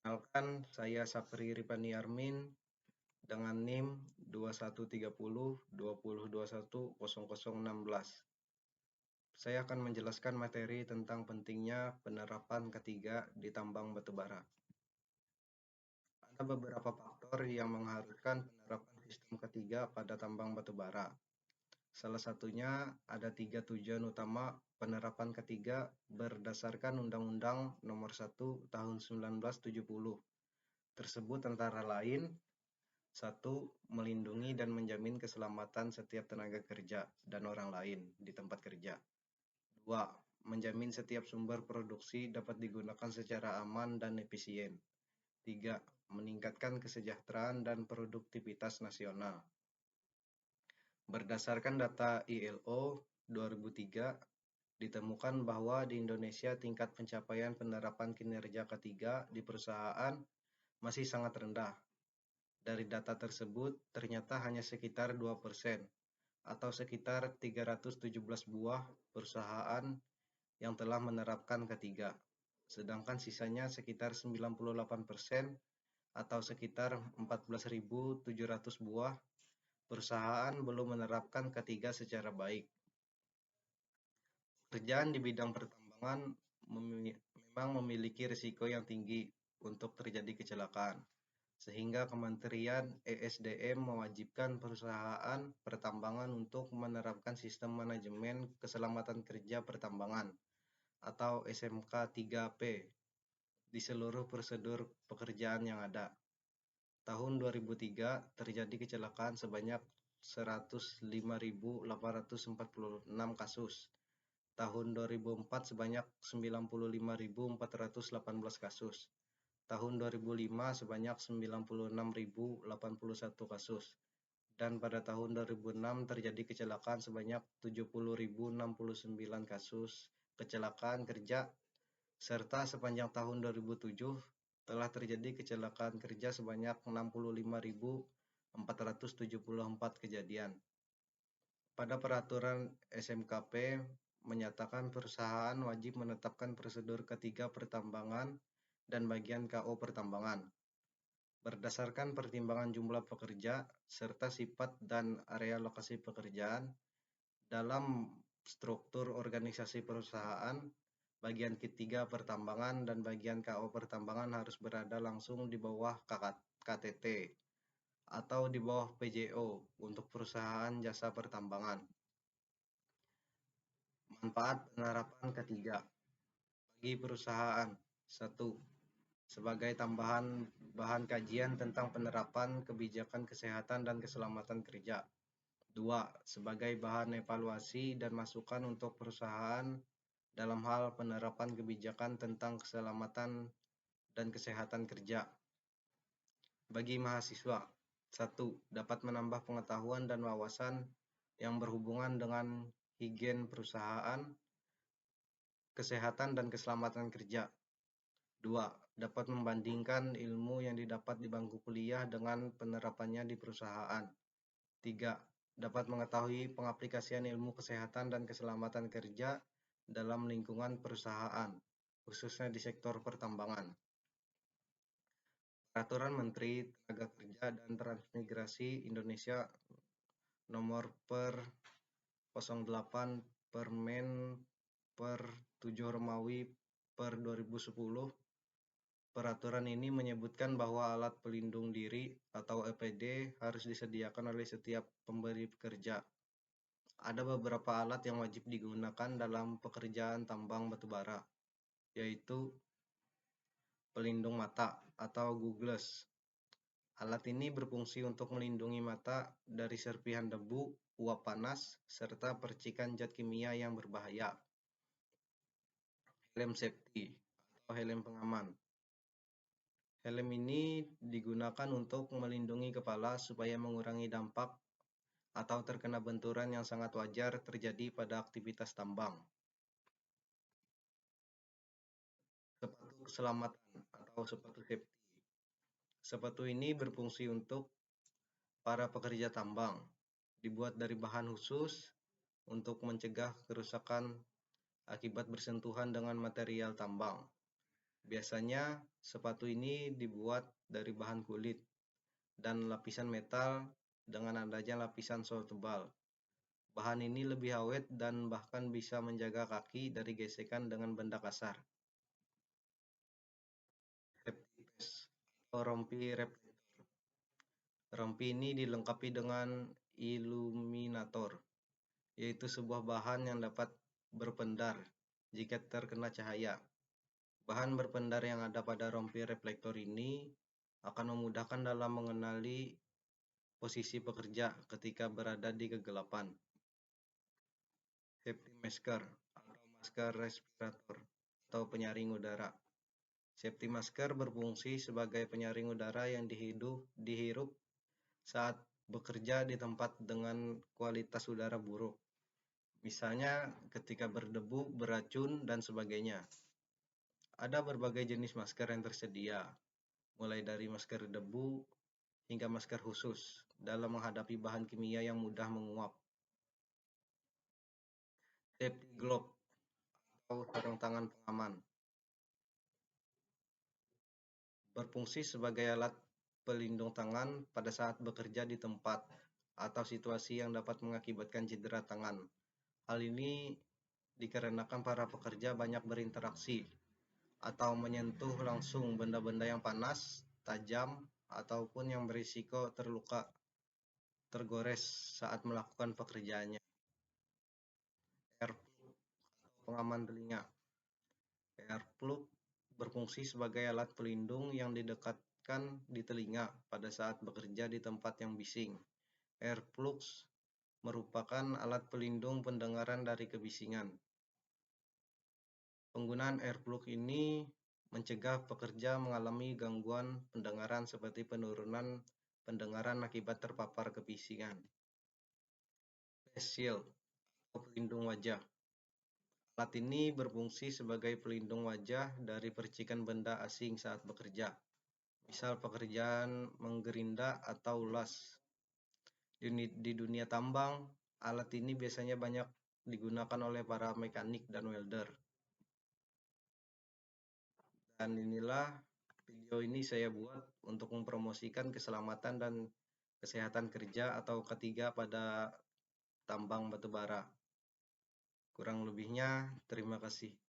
Perkenalkan, saya Sapri Ripani Armin dengan NIM 2130 20210016. Saya akan menjelaskan materi tentang pentingnya penerapan ketiga di tambang batubara. Ada beberapa faktor yang mengharuskan penerapan sistem ketiga pada tambang batubara. Salah satunya ada 3 tujuan utama penerapan ketiga berdasarkan Undang-Undang Nomor 1 Tahun 1970. Tersebut antara lain: 1. Melindungi dan menjamin keselamatan setiap tenaga kerja dan orang lain di tempat kerja. 2. Menjamin setiap sumber produksi dapat digunakan secara aman dan efisien. 3. Meningkatkan kesejahteraan dan produktivitas nasional. Berdasarkan data ILO 2003, ditemukan bahwa di Indonesia tingkat pencapaian penerapan kinerja ketiga di perusahaan masih sangat rendah. Dari data tersebut, ternyata hanya sekitar 2% atau sekitar 317 buah perusahaan yang telah menerapkan ketiga. Sedangkan sisanya sekitar 98% atau sekitar 14.700 buah perusahaan belum menerapkan ketiga secara baik. Pekerjaan di bidang pertambangan memang memiliki risiko yang tinggi untuk terjadi kecelakaan, sehingga Kementerian ESDM mewajibkan perusahaan pertambangan untuk menerapkan sistem manajemen keselamatan kerja pertambangan atau SMK 3P di seluruh prosedur pekerjaan yang ada. Tahun 2003 terjadi kecelakaan sebanyak 105.846 kasus. Tahun 2004 sebanyak 95.418 kasus. Tahun 2005 sebanyak 96.081 kasus. Dan pada tahun 2006 terjadi kecelakaan sebanyak 70.069 kasus kecelakaan kerja, serta sepanjang tahun 2007 telah terjadi kecelakaan kerja sebanyak 65.474 kejadian. Pada peraturan SMKP menyatakan perusahaan wajib menetapkan prosedur ketiga pertambangan dan bagian KO pertambangan berdasarkan pertimbangan jumlah pekerja serta sifat dan area lokasi pekerjaan. Dalam struktur organisasi perusahaan, bagian ketiga pertambangan dan bagian KO pertambangan harus berada langsung di bawah KTT atau di bawah PJO untuk perusahaan jasa pertambangan. Manfaat penerapan ketiga bagi perusahaan: 1. Sebagai tambahan bahan kajian tentang penerapan kebijakan kesehatan dan keselamatan kerja. 2. Sebagai bahan evaluasi dan masukan untuk perusahaan dalam hal penerapan kebijakan tentang keselamatan dan kesehatan kerja. Bagi mahasiswa: 1. Dapat menambah pengetahuan dan wawasan yang berhubungan dengan higien perusahaan, kesehatan dan keselamatan kerja. 2. Dapat membandingkan ilmu yang didapat di bangku kuliah dengan penerapannya di perusahaan. 3. Dapat mengetahui pengaplikasian ilmu kesehatan dan keselamatan kerja dalam lingkungan perusahaan, khususnya di sektor pertambangan. Peraturan Menteri Tenaga Kerja dan Transmigrasi Indonesia Nomor per 08 Permen per 7 Romawi per 2010. Peraturan ini menyebutkan bahwa alat pelindung diri atau APD harus disediakan oleh setiap pemberi pekerja. Ada beberapa alat yang wajib digunakan dalam pekerjaan tambang batubara, yaitu pelindung mata atau goggles. Alat ini berfungsi untuk melindungi mata dari serpihan debu, uap panas, serta percikan zat kimia yang berbahaya. Helm safety atau helm pengaman. Helm ini digunakan untuk melindungi kepala supaya mengurangi dampak atau terkena benturan yang sangat wajar terjadi pada aktivitas tambang. Sepatu keselamatan atau sepatu safety. Sepatu ini berfungsi untuk para pekerja tambang. Dibuat dari bahan khusus untuk mencegah kerusakan akibat bersentuhan dengan material tambang. Biasanya sepatu ini dibuat dari bahan kulit dan lapisan metal dengan adanya lapisan sol tebal. Bahan ini lebih awet dan bahkan bisa menjaga kaki dari gesekan dengan benda kasar. Safety vest atau rompi reflektor. Rompi ini dilengkapi dengan illuminator, yaitu sebuah bahan yang dapat berpendar jika terkena cahaya. Bahan berpendar yang ada pada rompi reflektor ini akan memudahkan dalam mengenali posisi pekerja ketika berada di kegelapan. Safety masker atau masker respirator atau penyaring udara. Safety masker berfungsi sebagai penyaring udara yang dihirup saat bekerja di tempat dengan kualitas udara buruk. Misalnya ketika berdebu, beracun, dan sebagainya. Ada berbagai jenis masker yang tersedia, mulai dari masker debu hingga masker khusus dalam menghadapi bahan kimia yang mudah menguap. Safety glove atau sarung tangan pengaman berfungsi sebagai alat pelindung tangan pada saat bekerja di tempat atau situasi yang dapat mengakibatkan cedera tangan. Hal ini dikarenakan para pekerja banyak berinteraksi atau menyentuh langsung benda-benda yang panas, tajam, ataupun yang berisiko terluka tergores saat melakukan pekerjaannya. Earplug atau pengaman telinga. Earplug berfungsi sebagai alat pelindung yang didekatkan di telinga pada saat bekerja di tempat yang bising. Earplugs merupakan alat pelindung pendengaran dari kebisingan. Penggunaan earplug ini mencegah pekerja mengalami gangguan pendengaran seperti penurunan pendengaran akibat terpapar kebisingan. Face shield atau pelindung wajah. Alat ini berfungsi sebagai pelindung wajah dari percikan benda asing saat bekerja, misal pekerjaan menggerinda atau ulas. Di dunia tambang, alat ini biasanya banyak digunakan oleh para mekanik dan welder. Dan inilah video ini saya buat untuk mempromosikan keselamatan dan kesehatan kerja atau ketiga pada tambang batubara. Kurang lebihnya, terima kasih.